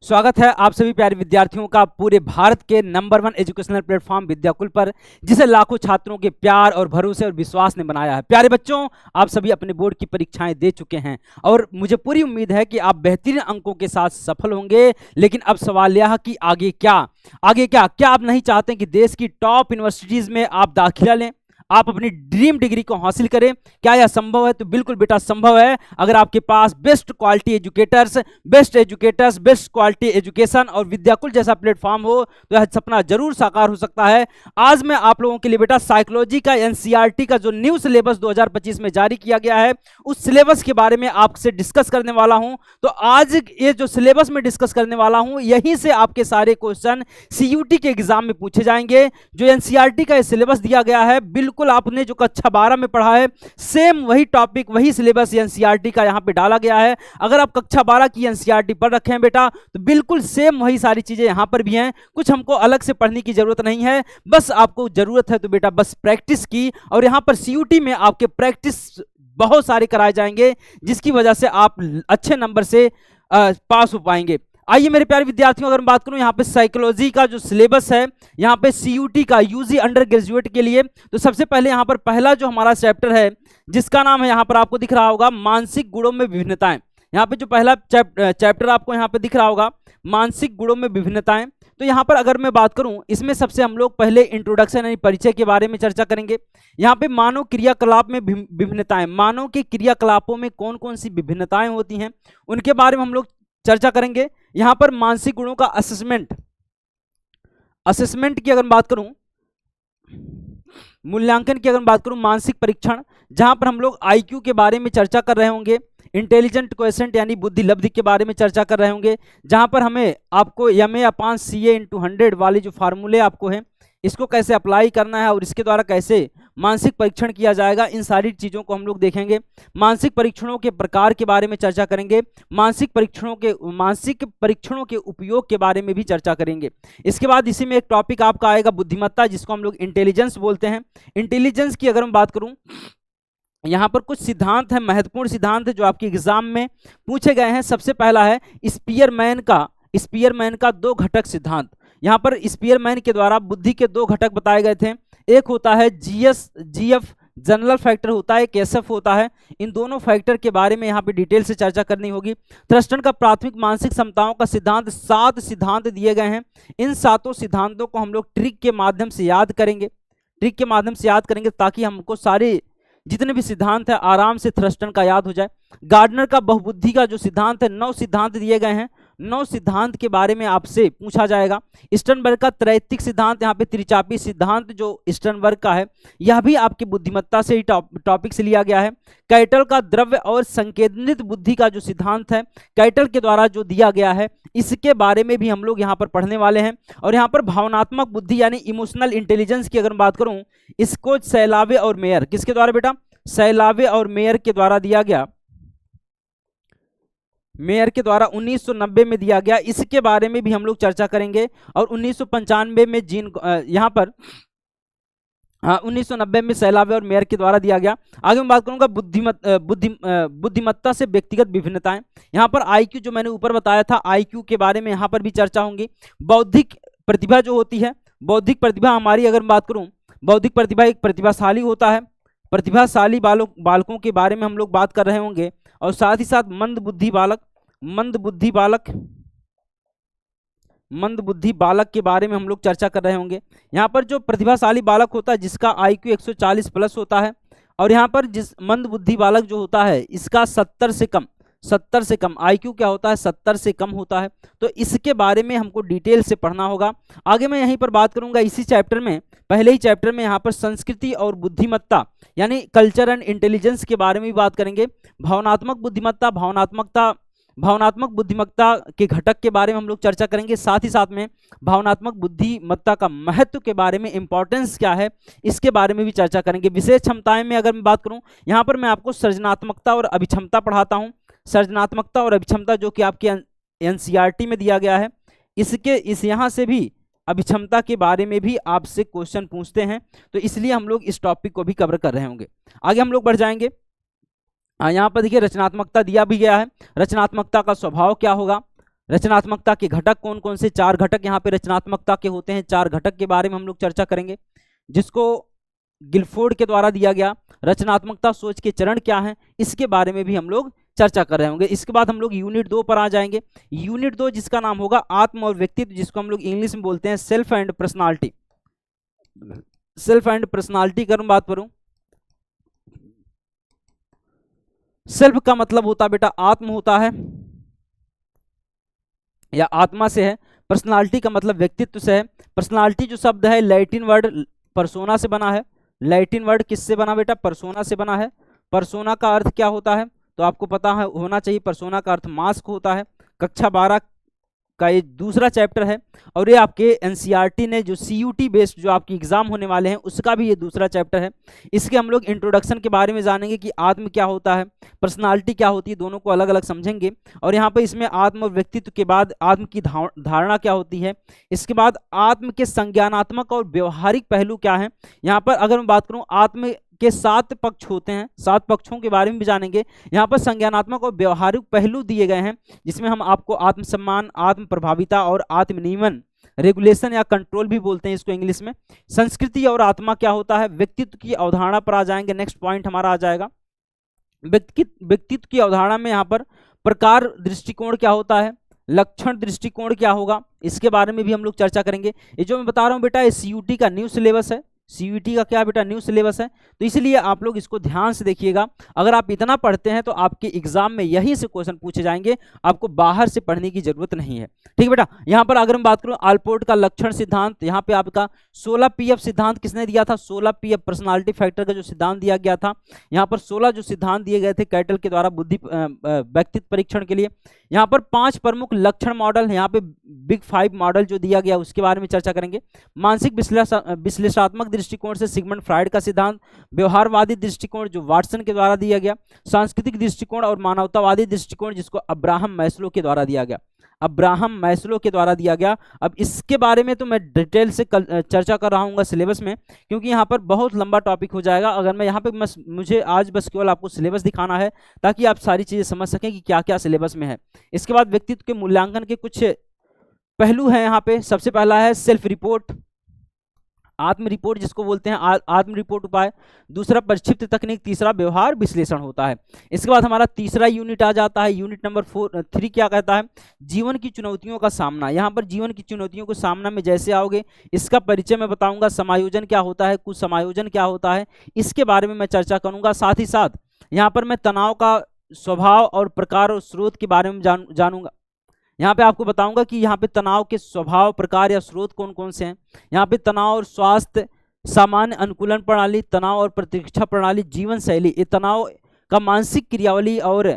स्वागत है आप सभी प्यारे विद्यार्थियों का पूरे भारत के नंबर 1 एजुकेशनल प्लेटफॉर्म विद्याकुल पर, जिसे लाखों छात्रों के प्यार और भरोसे और विश्वास ने बनाया है। प्यारे बच्चों, आप सभी अपने बोर्ड की परीक्षाएं दे चुके हैं और मुझे पूरी उम्मीद है कि आप बेहतरीन अंकों के साथ सफल होंगे। लेकिन अब सवाल यह है कि आगे क्या? क्या आप नहीं चाहते कि देश की टॉप यूनिवर्सिटीज में आप दाखिला लें, आप अपनी ड्रीम डिग्री को हासिल करें? क्या यह संभव है? तो बिल्कुल बेटा संभव है। अगर आपके पास best quality educators, best quality education और विद्याकुल जैसा प्लेटफॉर्म हो तो यह सपना जरूर साकार हो सकता है। आज मैं आप लोगों के लिए बेटा साइकोलॉजी का एनसीईआरटी का जो न्यू सिलेबस 2025 में जारी किया गया है, उस सिलेबस के बारे में आपसे डिस्कस करने वाला हूं। तो आज ये जो सिलेबस में डिस्कस करने वाला हूं, यहीं से आपके सारे क्वेश्चन सीयूटी के एग्जाम में पूछे जाएंगे। जो एनसीईआरटी का सिलेबस दिया गया है, बिल्कुल आपने जो कक्षा 12 में पढ़ा है, सेम वही टॉपिक, वही सिलेबस एनसीईआरटी का यहां पे डाला गया है। अगर आप कक्षा 12 की एनसीईआरटी पढ़ रखे हैं बेटा, तो बिल्कुल सेम वही सारी चीजें यहां पर भी हैं। कुछ हमको अलग से पढ़ने की जरूरत नहीं है, बस आपको जरूरत है तो बेटा बस प्रैक्टिस की। और यहां पर सीयूटी में आपके प्रैक्टिस बहुत सारे कराए जाएंगे, जिसकी वजह से आप अच्छे नंबर से पास हो पाएंगे। आइए मेरे प्यारे विद्यार्थियों, अगर मैं बात करूं यहाँ पे साइकोलॉजी का जो सिलेबस है, यहाँ पे सीयूटी का यूजी अंडर ग्रेजुएट के लिए, तो सबसे पहले यहाँ पर पहला जो हमारा चैप्टर है, जिसका नाम है, यहाँ पर आपको दिख रहा होगा, मानसिक गुणों में विभिन्नताएं। यहाँ पे जो पहला चैप्टर आपको यहाँ पे दिख रहा होगा, मानसिक गुणों में विभिन्नताएं। तो यहाँ पर अगर मैं बात करूं, इसमें सबसे हम लोग पहले इंट्रोडक्शन यानी परिचय के बारे में चर्चा करेंगे। यहाँ पे मानव क्रियाकलाप में विभिन्नताएं, मानव के क्रियाकलापों में कौन कौन सी विभिन्नताएं होती हैं, उनके बारे में हम लोग चर्चा करेंगे। यहां पर मानसिक गुणों का असेसमेंट की अगर बात करूं, मूल्यांकन की अगर बात करूं, मानसिक परीक्षण, जहां पर हम लोग आईक्यू के बारे में चर्चा कर रहे होंगे, इंटेलिजेंट क्वेश्चन यानी बुद्धि लब्धि के बारे में चर्चा कर रहे होंगे, जहां पर हमें आपको MA/CA/100 वाले जो फार्मूले आपको हैं, इसको कैसे अप्लाई करना है और इसके द्वारा कैसे मानसिक परीक्षण किया जाएगा, इन सारी चीज़ों को हम लोग देखेंगे। मानसिक परीक्षणों के प्रकार के बारे में चर्चा करेंगे, मानसिक परीक्षणों के उपयोग के बारे में भी चर्चा करेंगे। इसके बाद इसी में एक टॉपिक आपका आएगा बुद्धिमत्ता, जिसको हम लोग इंटेलिजेंस बोलते हैं। इंटेलिजेंस की अगर मैं बात करूं, यहाँ पर कुछ सिद्धांत हैं, महत्वपूर्ण सिद्धांत जो आपके एग्जाम में पूछे गए हैं। सबसे पहला है स्पीयरमैन का 2 घटक सिद्धांत। यहाँ पर स्पीयरमैन के द्वारा बुद्धि के 2 घटक बताए गए थे। एक होता है GF जनरल फैक्टर होता है, एक SF होता है। इन दोनों फैक्टर के बारे में यहाँ पे डिटेल से चर्चा करनी होगी। थ्रस्टन का प्राथमिक मानसिक क्षमताओं का सिद्धांत, 7 सिद्धांत दिए गए हैं। इन 7 सिद्धांतों को हम लोग ट्रिक के माध्यम से याद करेंगे, ताकि हमको सारे जितने भी सिद्धांत है आराम से थ्रस्टन का याद हो जाए। गार्डनर का बहुबुद्धि का जो सिद्धांत है, 9 सिद्धांत दिए गए हैं, 9 सिद्धांत के बारे में आपसे पूछा जाएगा। स्टर्नबर्ग का त्रैतिक सिद्धांत, यहाँ पे त्रिचापी सिद्धांत जो स्टर्नबर्ग का है, यह भी आपकी बुद्धिमत्ता से ही टॉपिक से लिया गया है। कैटल का द्रव्य और संकेंद्रित बुद्धि का जो सिद्धांत है, कैटल के द्वारा जो दिया गया है, इसके बारे में भी हम लोग यहाँ पर पढ़ने वाले हैं। और यहाँ पर भावनात्मक बुद्धि यानी इमोशनल इंटेलिजेंस की अगर बात करूँ, इसको सैलावे और मेयर, किसके द्वारा बेटा? सैलावे और मेयर के द्वारा दिया गया, मेयर के द्वारा 1990 में दिया गया। इसके बारे में भी हम लोग चर्चा करेंगे। और 1995 में यहाँ पर 1990 में सैलावे और मेयर के द्वारा दिया गया। आगे मैं बात करूंगा बुद्धिमत्ता से व्यक्तिगत विभिन्नताएं। यहाँ पर IQ जो मैंने ऊपर बताया था, IQ के बारे में यहाँ पर भी चर्चा होंगी। बौद्धिक प्रतिभा जो होती है, बौद्धिक प्रतिभा हमारी अगर बात करूं, बौद्धिक प्रतिभा एक प्रतिभाशाली होता है। प्रतिभाशाली बालकों के बारे में हम लोग बात कर रहे होंगे। और साथ ही साथ मंद बुद्धि बालक के बारे में हम लोग चर्चा कर रहे होंगे। यहाँ पर जो प्रतिभाशाली बालक होता है, जिसका IQ 140 प्लस होता है, और यहाँ पर जिस मंद बुद्धि बालक जो होता है, इसका 70 से कम IQ क्या होता है? 70 से कम होता है। तो इसके बारे में हमको डिटेल से पढ़ना होगा। आगे मैं यहीं पर बात करूंगा, इसी चैप्टर में, पहले ही चैप्टर में यहाँ पर संस्कृति और बुद्धिमत्ता यानी कल्चर एंड इंटेलिजेंस के बारे में भी बात करेंगे। भावनात्मक बुद्धिमत्ता के घटक के बारे में हम लोग चर्चा करेंगे। साथ ही साथ में भावनात्मक बुद्धिमत्ता का महत्व के बारे में, इंपॉर्टेंस क्या है, इसके बारे में भी चर्चा करेंगे। विशेष क्षमताएं में अगर मैं बात करूं, यहाँ पर मैं आपको सृजनात्मकता और अभिक्षमता पढ़ाता हूं। सृजनात्मकता और अभिक्षमता जो कि आपके एनसीईआरटी में दिया गया है, यहाँ से भी अभिक्षमता के बारे में भी आपसे क्वेश्चन पूछते हैं, तो इसलिए हम लोग इस टॉपिक को भी कवर कर रहे होंगे। आगे हम लोग बढ़ जाएंगे। यहाँ पर देखिए रचनात्मकता दिया भी गया है। रचनात्मकता का स्वभाव क्या होगा, रचनात्मकता के घटक कौन कौन से, 4 घटक यहाँ पे रचनात्मकता के होते हैं। 4 घटक के बारे में हम लोग चर्चा करेंगे, जिसको गिलफोर्ड के द्वारा दिया गया। रचनात्मकता सोच के चरण क्या है, इसके बारे में भी हम लोग चर्चा कर रहे होंगे। इसके बाद हम लोग यूनिट 2 पर आ जाएंगे। यूनिट 2 जिसका नाम होगा आत्म और व्यक्तित्व, जिसको हम लोग इंग्लिश में बोलते हैं self and personality. Self and personality करूं बात करूं, सेल्फ का मतलब होता बेटा आत्म होता है या आत्मा से है। पर्सनालिटी का मतलब व्यक्तित्व से है। पर्सनालिटी जो शब्द है लैटिन वर्ड परसोना से बना है। लैटिन वर्ड किससे बना बेटा, परसोना से बना है। परसोना का अर्थ क्या होता है, तो आपको पता है होना चाहिए, परसोना का अर्थ मास्क होता है। कक्षा 12 का ये दूसरा चैप्टर है, और ये आपके एनसीईआरटी ने जो सीयूटी बेस्ड जो आपकी एग्जाम होने वाले हैं उसका भी ये दूसरा चैप्टर है। इसके हम लोग इंट्रोडक्शन के बारे में जानेंगे कि आत्म क्या होता है, पर्सनालिटी क्या होती है, दोनों को अलग अलग समझेंगे। और यहाँ पर इसमें आत्म और व्यक्तित्व के बाद आत्म की धारणा क्या होती है, इसके बाद आत्म के संज्ञानात्मक और व्यवहारिक पहलू क्या है। यहाँ पर अगर मैं बात करूँ आत्म के 7 पक्ष होते हैं, 7 पक्षों के बारे में भी जानेंगे। यहाँ पर संज्ञानात्मक और व्यवहारिक पहलू दिए गए हैं, जिसमें हम आपको आत्मसम्मान, आत्म प्रभाविता और आत्मनियमन, रेगुलेशन या कंट्रोल भी बोलते हैं इसको इंग्लिश में। संस्कृति और आत्मा क्या होता है, व्यक्तित्व की अवधारणा पर आ जाएंगे। नेक्स्ट पॉइंट हमारा आ जाएगा व्यक्तित्व की अवधारणा में यहाँ पर प्रकार दृष्टिकोण क्या होता है, लक्षण दृष्टिकोण क्या होगा, इसके बारे में भी हम लोग चर्चा करेंगे। ये जो मैं बता रहा हूँ बेटा ये सीयूटी का न्यू सिलेबस है। सीयूटी का क्या बेटा, न्यू सिलेबस है, तो इसलिए आप लोग इसको ध्यान से देखिएगा। अगर आप इतना पढ़ते हैं तो आपके एग्जाम में यहीं से क्वेश्चन पूछे जाएंगे, आपको बाहर से पढ़ने की जरूरत नहीं है। ठीक है बेटा। यहाँ पर अगर मैं बात करूँ आलपोर्ट का लक्षण सिद्धांत, यहाँ पे आपका 16 पीएफ सिद्धांत किसने दिया था, 16 पीएफ पर्सनालिटी फैक्टर का जो सिद्धांत दिया गया था। यहाँ पर 16 जो सिद्धांत दिए गए थे कैटल के द्वारा बुद्धि व्यक्तित्व परीक्षण के लिए। यहाँ पर 5 प्रमुख लक्षण मॉडल, यहाँ पे बिग 5 मॉडल जो दिया गया उसके बारे में चर्चा करेंगे। मानसिक विश्लेषणात्मक दृष्टिकोण से सिगमंड फ्राइड का सिद्धांत, व्यवहारवादी दृष्टिकोण जो वाटसन के द्वारा दिया गया, सांस्कृतिक दृष्टिकोण और मानवतावादी दृष्टिकोण जिसको अब्राहम मैस्लो के द्वारा दिया गया। अब्राहम मैस्लो के द्वारा दिया गया। अब इसके बारे में तो मैं डिटेल से चर्चा कर रहा हूँ सिलेबस में, क्योंकि यहाँ पर बहुत लंबा टॉपिक हो जाएगा। अगर मैं यहाँ पे मुझे आज बस केवल आपको सिलेबस दिखाना है ताकि आप सारी चीज़ें समझ सकें कि क्या क्या सिलेबस में है। इसके बाद व्यक्तित्व के मूल्यांकन के कुछ पहलू हैं यहाँ पे। सबसे पहला है सेल्फ रिपोर्ट, आत्म रिपोर्ट जिसको बोलते हैं आत्म रिपोर्ट उपाय। दूसरा परिक्षिप्त तकनीक, तीसरा व्यवहार विश्लेषण होता है। इसके बाद हमारा तीसरा यूनिट आ जाता है, यूनिट नंबर 3 क्या कहता है, जीवन की चुनौतियों का सामना। यहाँ पर जीवन की चुनौतियों को सामना में जैसे आओगे इसका परिचय मैं बताऊंगा, समायोजन क्या होता है, कुछ समायोजन क्या होता है, इसके बारे में मैं चर्चा करूंगा। साथ ही साथ यहाँ पर मैं तनाव का स्वभाव और प्रकार और स्रोत के बारे में जानूंगा। यहाँ पे आपको बताऊंगा कि यहाँ पे तनाव के स्वभाव, प्रकार या स्रोत कौन कौन से हैं। यहाँ पे तनाव और स्वास्थ्य, सामान्य अनुकूलन प्रणाली, तनाव और प्रतीक्षा प्रणाली, जीवन शैली, ये तनाव का मानसिक क्रियावली और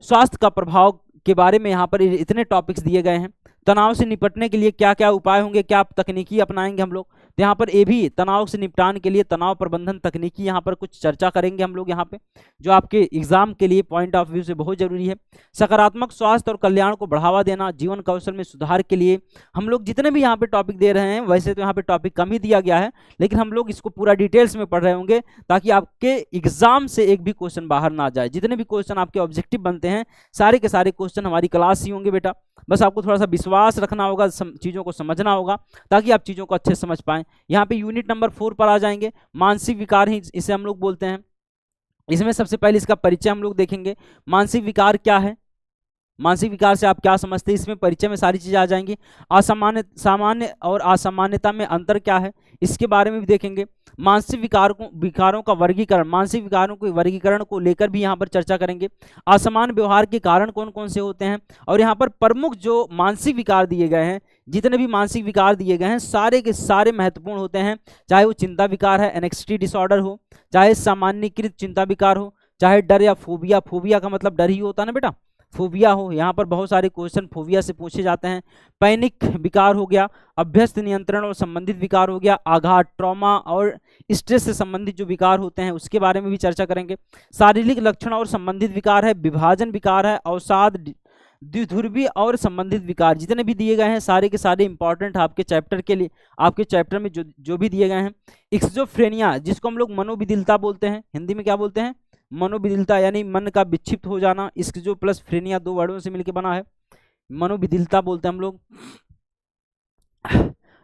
स्वास्थ्य का प्रभाव के बारे में यहाँ पर इतने टॉपिक्स दिए गए हैं। तनाव से निपटने के लिए क्या क्या उपाय होंगे, क्या तकनीकी अपनाएंगे हम लोग, तो यहाँ पर ये भी तनाव से निपटान के लिए तनाव प्रबंधन तकनीकी यहाँ पर कुछ चर्चा करेंगे हम लोग यहाँ पे, जो आपके एग्जाम के लिए पॉइंट ऑफ व्यू से बहुत जरूरी है। सकारात्मक स्वास्थ्य और कल्याण को बढ़ावा देना, जीवन कौशल में सुधार के लिए हम लोग जितने भी यहाँ पे टॉपिक दे रहे हैं, वैसे तो यहाँ पे टॉपिक कम ही दिया गया है, लेकिन हम लोग इसको पूरा डिटेल्स में पढ़ रहे होंगे ताकि आपके एग्जाम से एक भी क्वेश्चन बाहर ना जाए। जितने भी क्वेश्चन आपके ऑब्जेक्टिव बनते हैं सारे के सारे क्वेश्चन हमारी क्लास ही होंगे बेटा। बस आपको थोड़ा सा विश्वास रखना होगा, चीज़ों को समझना होगा ताकि आप चीज़ों को अच्छे से समझ पाएं। यहाँ पे यूनिट नंबर 4 पर आ जाएंगे, मानसिक विकार ही इसे हम लोग बोलते हैं। इसमें सबसे पहले इसका परिचय हम लोग देखेंगे, मानसिक विकार क्या है, मानसिक विकार से आप क्या समझते हैं, इसमें परिचय में सारी चीज़ें आ जाएंगी। सामान्य और असामान्यता में अंतर क्या है, इसके बारे में भी देखेंगे। मानसिक विकारों का वर्गीकरण, मानसिक विकारों के वर्गीकरण को लेकर भी यहाँ पर चर्चा करेंगे। असामान्य व्यवहार के कारण कौन कौन से होते हैं, और यहाँ पर प्रमुख जो मानसिक विकार दिए गए हैं, जितने भी मानसिक विकार दिए गए हैं सारे के सारे महत्वपूर्ण होते हैं, चाहे वो चिंता विकार है, एंग्जायटी डिसऑर्डर हो, चाहे सामान्यीकृत चिंता विकार हो, चाहे डर या फोबिया, फोबिया का मतलब डर ही होता है ना बेटा, फोबिया हो। यहाँ पर बहुत सारे क्वेश्चन फोबिया से पूछे जाते हैं। पैनिक विकार हो गया, अभ्यस्त नियंत्रण और संबंधित विकार हो गया, आघात, ट्रॉमा और स्ट्रेस से संबंधित जो विकार होते हैं उसके बारे में भी चर्चा करेंगे। शारीरिक लक्षण और संबंधित विकार है, विभाजन विकार है, अवसाद, द्विध्रुवी और संबंधित विकार, जितने भी दिए गए हैं सारे के सारे इंपॉर्टेंट आपके चैप्टर के लिए, आपके चैप्टर में जो भी दिए गए हैं। स्किज़ोफ्रेनिया जिसको हम लोग मनोविदिलता बोलते हैं, हिंदी में क्या बोलते हैं, मनोविदिलता, यानी मन का विक्षिप्त हो जाना। स्किज़ो प्लस फ्रेनिया 2 वर्डों से मिलकर बना है। मनोविधिलता बोलते हैं हम लोग।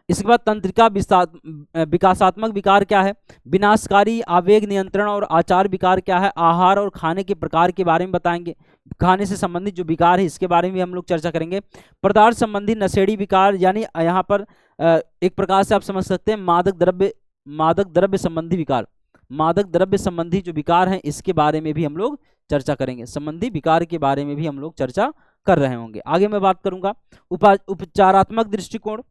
इसके बाद तंत्रिका विकासात्मक विकार क्या है, विनाशकारी आवेग नियंत्रण और आचार विकार क्या है, आहार और खाने के प्रकार के बारे में बताएंगे, खाने से संबंधित जो विकार है इसके बारे में भी हम लोग चर्चा करेंगे। पदार्थ संबंधी नशेड़ी विकार, यानी यहाँ पर एक प्रकार से आप समझ सकते हैं मादक द्रव्य संबंधी विकार, मादक द्रव्य संबंधी जो विकार हैं इसके बारे में भी हम लोग चर्चा करेंगे, संबंधी विकार के बारे में भी हम लोग चर्चा कर रहे होंगे। आगे मैं बात करूंगा उपचारात्मक दृष्टिकोण।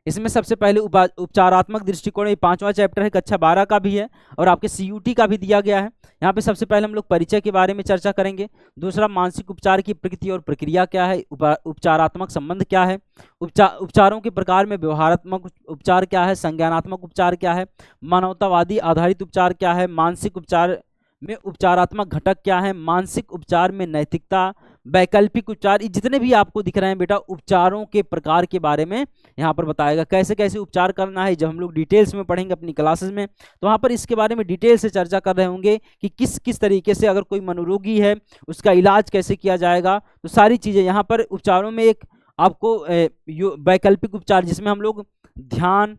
इसमें सबसे पहले उपचारात्मक दृष्टिकोण, ये 5वां चैप्टर है, कक्षा 12 का भी है और आपके CUT का भी दिया गया है। यहाँ पे सबसे पहले हम लोग परिचय के बारे में चर्चा करेंगे। दूसरा, मानसिक उपचार की प्रकृति और प्रक्रिया क्या है, उपचारात्मक संबंध क्या है, उपचारों के प्रकार में व्यवहारात्मक उपचार क्या है, संज्ञानात्मक उपचार क्या है, मानवतावादी आधारित उपचार क्या है, मानसिक उपचार में उपचारात्मक घटक क्या है, मानसिक उपचार में नैतिकता, वैकल्पिक उपचार, जितने भी आपको दिख रहे हैं बेटा उपचारों के प्रकार के बारे में यहाँ पर बताएगा, कैसे कैसे उपचार करना है। जब हम लोग डिटेल्स में पढ़ेंगे अपनी क्लासेस में तो वहाँ पर इसके बारे में डिटेल से चर्चा कर रहे होंगे कि किस किस तरीके से अगर कोई मनोरोगी है उसका इलाज कैसे किया जाएगा। तो सारी चीज़ें यहाँ पर उपचारों में एक आपको वैकल्पिक उपचार जिसमें हम लोग ध्यान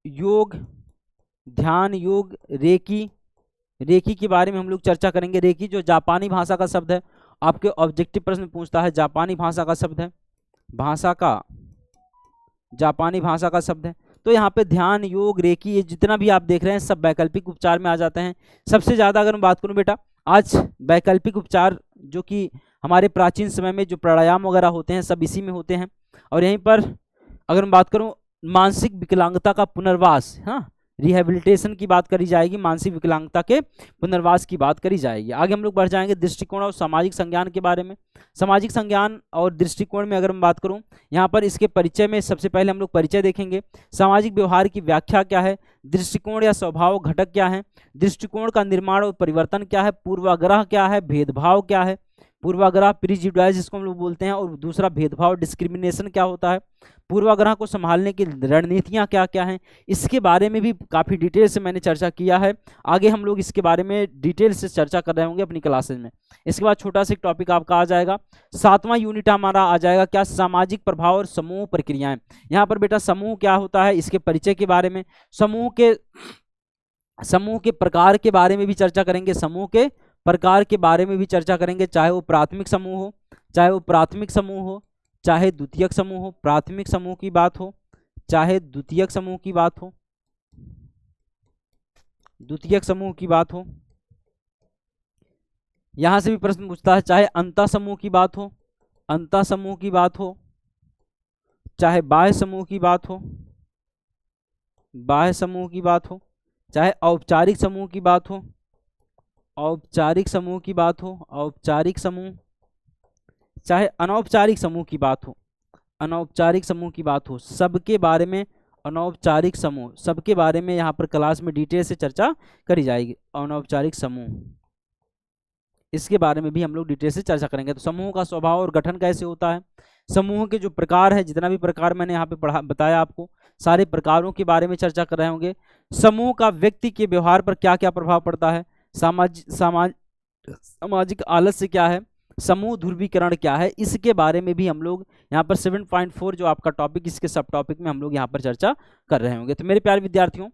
योग रेकी के बारे में हम लोग चर्चा करेंगे। रेकी जो जापानी भाषा का शब्द है, आपके ऑब्जेक्टिव प्रश्न पूछता है, जापानी भाषा का शब्द है, जापानी भाषा का शब्द है। तो यहाँ पे ध्यान, योग, रेकी, ये जितना भी आप देख रहे हैं सब वैकल्पिक उपचार में आ जाते हैं। सबसे ज़्यादा अगर मैं बात करूँ बेटा, आज वैकल्पिक उपचार जो कि हमारे प्राचीन समय में जो प्राणायाम वगैरह होते हैं सब इसी में होते हैं। और यहीं पर अगर मैं बात करूँ मानसिक विकलांगता का पुनर्वास, हाँ, रिहेबिलिटेशन की बात करी जाएगी, मानसिक विकलांगता के पुनर्वास की बात करी जाएगी। आगे हम लोग बढ़ जाएंगे दृष्टिकोण और सामाजिक संज्ञान के बारे में। सामाजिक संज्ञान और दृष्टिकोण में अगर मैं बात करूं, यहाँ पर इसके परिचय में सबसे पहले हम लोग परिचय देखेंगे। सामाजिक व्यवहार की व्याख्या क्या है, दृष्टिकोण या स्वभाव घटक क्या है, दृष्टिकोण का निर्माण और परिवर्तन क्या है, पूर्वाग्रह क्या है, भेदभाव क्या है, पूर्वाग्रह प्रीजुडाइज जिसको हम लोग बोलते हैं, और दूसरा भेदभाव डिस्क्रिमिनेशन क्या होता है, पूर्वाग्रह को संभालने की रणनीतियां क्या क्या हैं, इसके बारे में भी काफ़ी डिटेल से मैंने चर्चा किया है। आगे हम लोग इसके बारे में डिटेल से चर्चा कर रहे होंगे अपनी क्लासेज में। इसके बाद छोटा सा एक टॉपिक आपका आ जाएगा, 7वां यूनिट हमारा आ जाएगा क्या, सामाजिक प्रभाव और समूह प्रक्रियाएं। यहाँ पर बेटा समूह क्या होता है, इसके परिचय के बारे में, समूह के प्रकार के बारे में भी चर्चा करेंगे, समूह के प्रकार के बारे में भी चर्चा करेंगे, चाहे वो प्राथमिक समूह हो, चाहे द्वितीयक समूह हो, प्राथमिक समूह की बात हो चाहे द्वितीयक समूह की बात हो, यहां से भी प्रश्न पूछता है, चाहे अंतः समूह की बात हो, चाहे बाह्य समूह की बात हो, चाहे औपचारिक समूह की बात हो, औपचारिक समूह, चाहे अनौपचारिक समूह की बात हो, सबके बारे में, अनौपचारिक समूह सबके बारे में यहाँ पर क्लास में डिटेल से चर्चा करी जाएगी। अनौपचारिक समूह, इसके बारे में भी हम लोग डिटेल से चर्चा करेंगे। तो समूह का स्वभाव और गठन कैसे होता है, समूह के जो प्रकार है, जितना भी प्रकार मैंने यहाँ पे बताया आपको, सारे प्रकारों के बारे में चर्चा कर रहे होंगे। समूह का व्यक्ति के व्यवहार पर क्या क्या प्रभाव पड़ता है, सामाजिक आलस्य क्या है, समूह ध्रुवीकरण क्या है, इसके बारे में भी हम लोग यहाँ पर 7.4 जो आपका टॉपिक, इसके सब टॉपिक में हम लोग यहाँ पर चर्चा कर रहे होंगे। तो मेरे प्यारे विद्यार्थियों,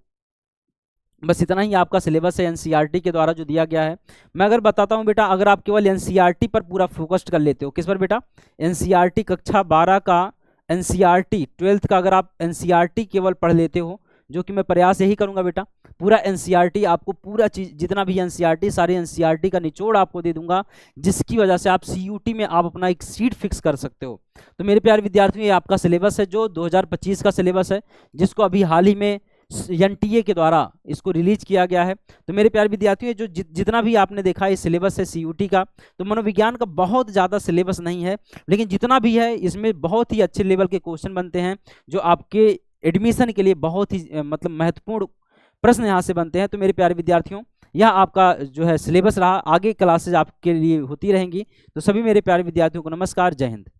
बस इतना ही आपका सिलेबस है एनसीईआरटी के द्वारा जो दिया गया है। मैं अगर बताता हूँ बेटा, अगर आप केवल एनसीईआरटी पर पूरा फोकस्ड कर लेते हो, किस पर बेटा, एनसीईआरटी कक्षा 12 का एनसीईआरटी 12th का अगर आप एनसीईआरटी केवल पढ़ लेते हो, जो कि मैं प्रयास यही करूंगा बेटा, पूरा एनसीईआरटी आपको पूरा चीज जितना भी एनसीईआरटी, सारे एनसीईआरटी का निचोड़ आपको दे दूंगा, जिसकी वजह से आप सीयूटी में आप अपना एक सीट फिक्स कर सकते हो। तो मेरे प्यारे विद्यार्थियों, ये आपका सिलेबस है जो 2025 का सिलेबस है, जिसको अभी हाल ही में एनटीए के द्वारा इसको रिलीज किया गया है। तो मेरे प्यारे विद्यार्थियों, जो जितना भी आपने देखा है सिलेबस है सीयूटी का, तो मनोविज्ञान का बहुत ज़्यादा सिलेबस नहीं है, लेकिन जितना भी है इसमें बहुत ही अच्छे लेवल के क्वेश्चन बनते हैं, जो आपके एडमिशन के लिए बहुत ही मतलब महत्वपूर्ण प्रश्न यहाँ से बनते हैं। तो मेरे प्यारे विद्यार्थियों, यह आपका जो है सिलेबस रहा, आगे क्लासेज आपके लिए होती रहेंगी। तो सभी मेरे प्यारे विद्यार्थियों को नमस्कार, जय हिंद।